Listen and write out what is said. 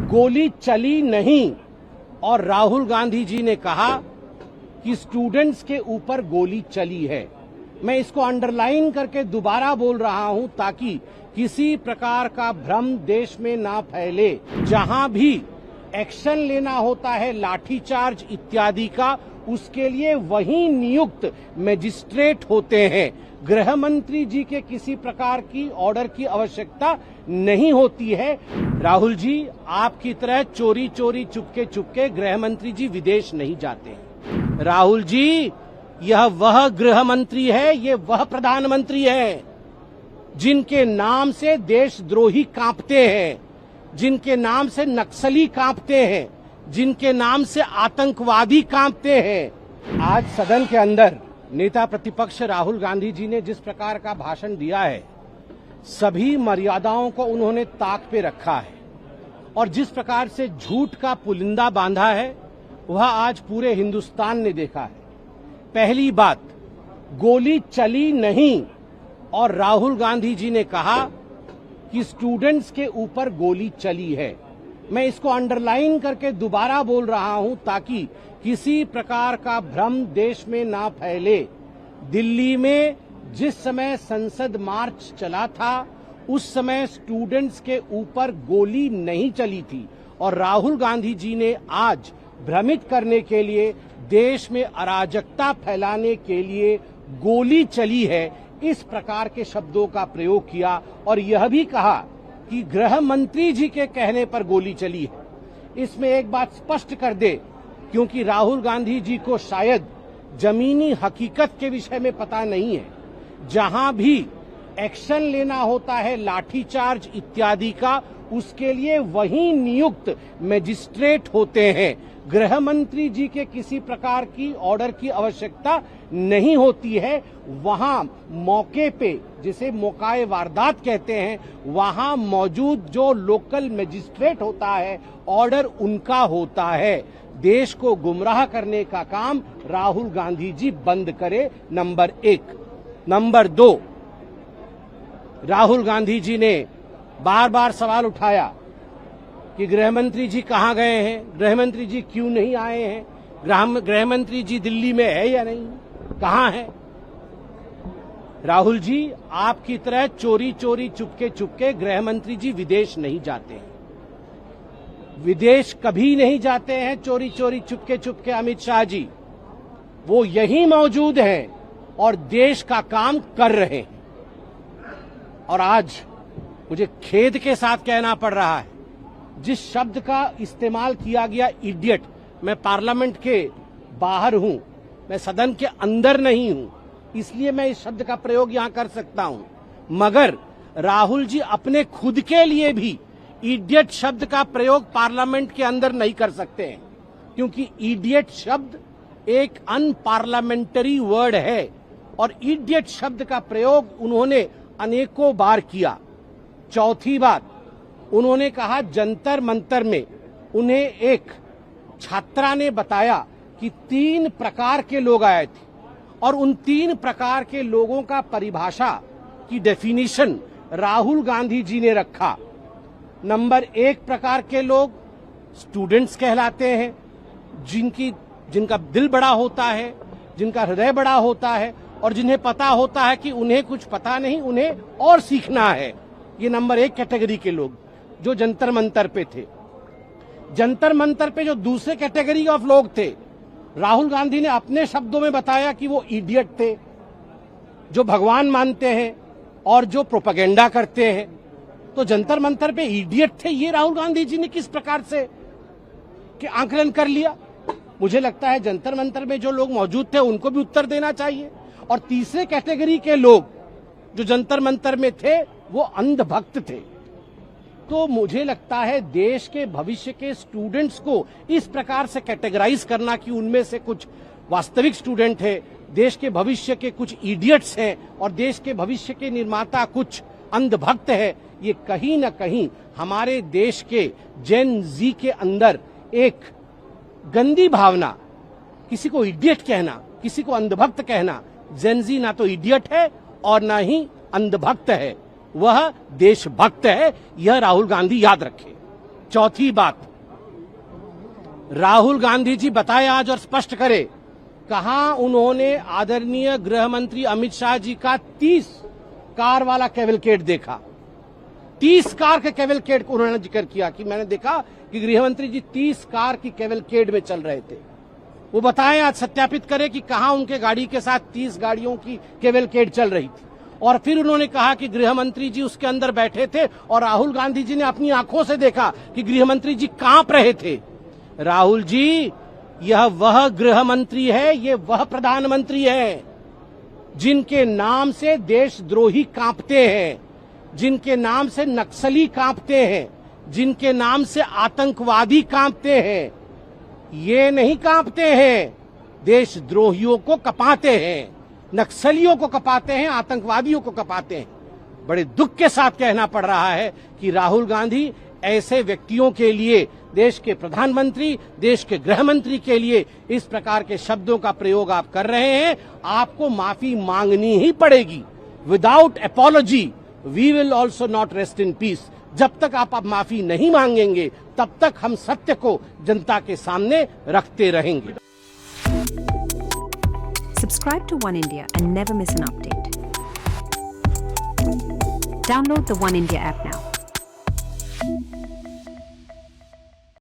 गोली चली नहीं और राहुल गांधी जी ने कहा कि स्टूडेंट्स के ऊपर गोली चली है। मैं इसको अंडरलाइन करके दोबारा बोल रहा हूं ताकि किसी प्रकार का भ्रम देश में ना फैले। जहां भी एक्शन लेना होता है लाठीचार्ज इत्यादि का, उसके लिए वही नियुक्त मजिस्ट्रेट होते हैं। गृह मंत्री जी के किसी प्रकार की ऑर्डर की आवश्यकता नहीं होती है। राहुल जी, आपकी तरह चोरी चोरी चुपके गृह मंत्री जी विदेश नहीं जाते हैं। राहुल जी, यह वह गृह मंत्री है, ये वह प्रधानमंत्री है जिनके नाम से देशद्रोही कांपते हैं, जिनके नाम से नक्सली कांपते हैं, जिनके नाम से आतंकवादी कांपते हैं। आज सदन के अंदर नेता प्रतिपक्ष राहुल गांधी जी ने जिस प्रकार का भाषण दिया है, सभी मर्यादाओं को उन्होंने ताक पे रखा है और जिस प्रकार से झूठ का पुलिंदा बांधा है वह आज पूरे हिंदुस्तान ने देखा है। पहली बात, गोली चली नहीं और राहुल गांधी जी ने कहा कि स्टूडेंट्स के ऊपर गोली चली है। मैं इसको अंडरलाइन करके दोबारा बोल रहा हूं ताकि किसी प्रकार का भ्रम देश में ना फैले। दिल्ली में जिस समय संसद मार्च चला था उस समय स्टूडेंट्स के ऊपर गोली नहीं चली थी और राहुल गांधी जी ने आज भ्रमित करने के लिए, देश में अराजकता फैलाने के लिए गोली चली है, इस प्रकार के शब्दों का प्रयोग किया और यह भी कहा कि गृह मंत्री जी के कहने पर गोली चली है। इसमें एक बात स्पष्ट कर दे, क्योंकि राहुल गांधी जी को शायद जमीनी हकीकत के विषय में पता नहीं है। जहां भी एक्शन लेना होता है लाठीचार्ज इत्यादि का, उसके लिए वही नियुक्त मजिस्ट्रेट होते हैं। गृह मंत्री जी के किसी प्रकार की ऑर्डर की आवश्यकता नहीं होती है। वहां मौके पे, जिसे मौकाए वारदात कहते हैं, वहां मौजूद जो लोकल मजिस्ट्रेट होता है, ऑर्डर उनका होता है। देश को गुमराह करने का काम राहुल गांधी जी बंद करे, नंबर 1। नंबर 2, राहुल गांधी जी ने बार बार सवाल उठाया कि गृह मंत्री जी कहां गए हैं, गृह मंत्री जी क्यों नहीं आए हैं, गृह मंत्री जी दिल्ली में है या नहीं, कहां है। राहुल जी, आपकी तरह चोरी चोरी चुपके गृह मंत्री जी विदेश नहीं जाते हैं। विदेश कभी नहीं जाते हैं चोरी चोरी चुपके अमित शाह जी। वो यहीं मौजूद हैं और देश का काम कर रहे हैं। और आज मुझे खेद के साथ कहना पड़ रहा है, जिस शब्द का इस्तेमाल किया गया इडियट, मैं पार्लियामेंट के बाहर हूं, मैं सदन के अंदर नहीं हूं, इसलिए मैं इस शब्द का प्रयोग यहां कर सकता हूं, मगर राहुल जी अपने खुद के लिए भी इडियट शब्द का प्रयोग पार्लियामेंट के अंदर नहीं कर सकते हैं, क्योंकि इडियट शब्द एक अनपार्लियामेंटरी वर्ड है और इडियट शब्द का प्रयोग उन्होंने अनेकों बार किया। चौथी बात, उन्होंने कहा जंतर मंतर में उन्हें एक छात्रा ने बताया कि 3 प्रकार के लोग आए थे और उन 3 प्रकार के लोगों का परिभाषा की डेफिनेशन राहुल गांधी जी ने रखा। नंबर 1 प्रकार के लोग स्टूडेंट्स कहलाते हैं, जिनका दिल बड़ा होता है, जिनका हृदय बड़ा होता है और जिन्हें पता होता है कि उन्हें कुछ पता नहीं, उन्हें और सीखना है। ये नंबर 1 कैटेगरी के लोग जो जंतर मंतर पे थे। जंतर मंतर पे जो दूसरे कैटेगरी ऑफ लोग थे, राहुल गांधी ने अपने शब्दों में बताया कि वो इडियट थे, जो भगवान मानते हैं और जो प्रोपेगेंडा करते हैं। तो जंतर मंतर पे इडियट थे, ये राहुल गांधी जी ने किस प्रकार से कि आंकलन कर लिया। मुझे लगता है जंतर मंतर में जो लोग मौजूद थे उनको भी उत्तर देना चाहिए। और तीसरे कैटेगरी के लोग जो जंतर मंतर में थे वो अंधभक्त थे। तो मुझे लगता है देश के भविष्य के स्टूडेंट्स को इस प्रकार से कैटेगराइज करना कि उनमें से कुछ वास्तविक स्टूडेंट है, देश के भविष्य के कुछ इडियट्स हैं और देश के भविष्य के निर्माता कुछ अंधभक्त है, ये कहीं न कहीं हमारे देश के जेन जी के अंदर एक गंदी भावना, किसी को इडियट कहना, किसी को अंधभक्त कहना। जेन जी ना तो इडियट है और ना ही अंधभक्त है, वह देशभक्त है। यह राहुल गांधी याद रखें। चौथी बात, राहुल गांधी जी बताए आज और स्पष्ट करे, कहां उन्होंने आदरणीय गृह मंत्री अमित शाह जी का 30 कार वाला कैवलकेड देखा। 30 कार के कैवलकेड को उन्होंने जिक्र किया कि मैंने देखा कि गृह मंत्री जी 30 कार की कैवलकेड में चल रहे थे। वो बताएं, आज सत्यापित करें कि कहां उनके गाड़ी के साथ 30 गाड़ियों की कैवलकेड चल रही थी। और फिर उन्होंने कहा कि गृह मंत्री जी उसके अंदर बैठे थे और राहुल गांधी जी ने अपनी आंखों से देखा कि गृह मंत्री जी कांप रहे थे। राहुल जी, यह वह गृह मंत्री है, ये वह प्रधानमंत्री है जिनके नाम से देशद्रोही कांपते हैं, जिनके नाम से नक्सली कांपते हैं, जिनके नाम से आतंकवादी कांपते हैं। ये नहीं कांपते हैं, देशद्रोहियों को कपाते हैं, नक्सलियों को कपाते हैं, आतंकवादियों को कपाते हैं। बड़े दुख के साथ कहना पड़ रहा है कि राहुल गांधी ऐसे व्यक्तियों के लिए, देश के प्रधानमंत्री, देश के गृह मंत्री के लिए इस प्रकार के शब्दों का प्रयोग आप कर रहे हैं। आपको माफी मांगनी ही पड़ेगी। Without apology we will also not rest in peace. जब तक आप माफी नहीं मांगेंगे तब तक हम सत्य को जनता के सामने रखते रहेंगे। Subscribe to One India and never miss an update. Download the One India app now.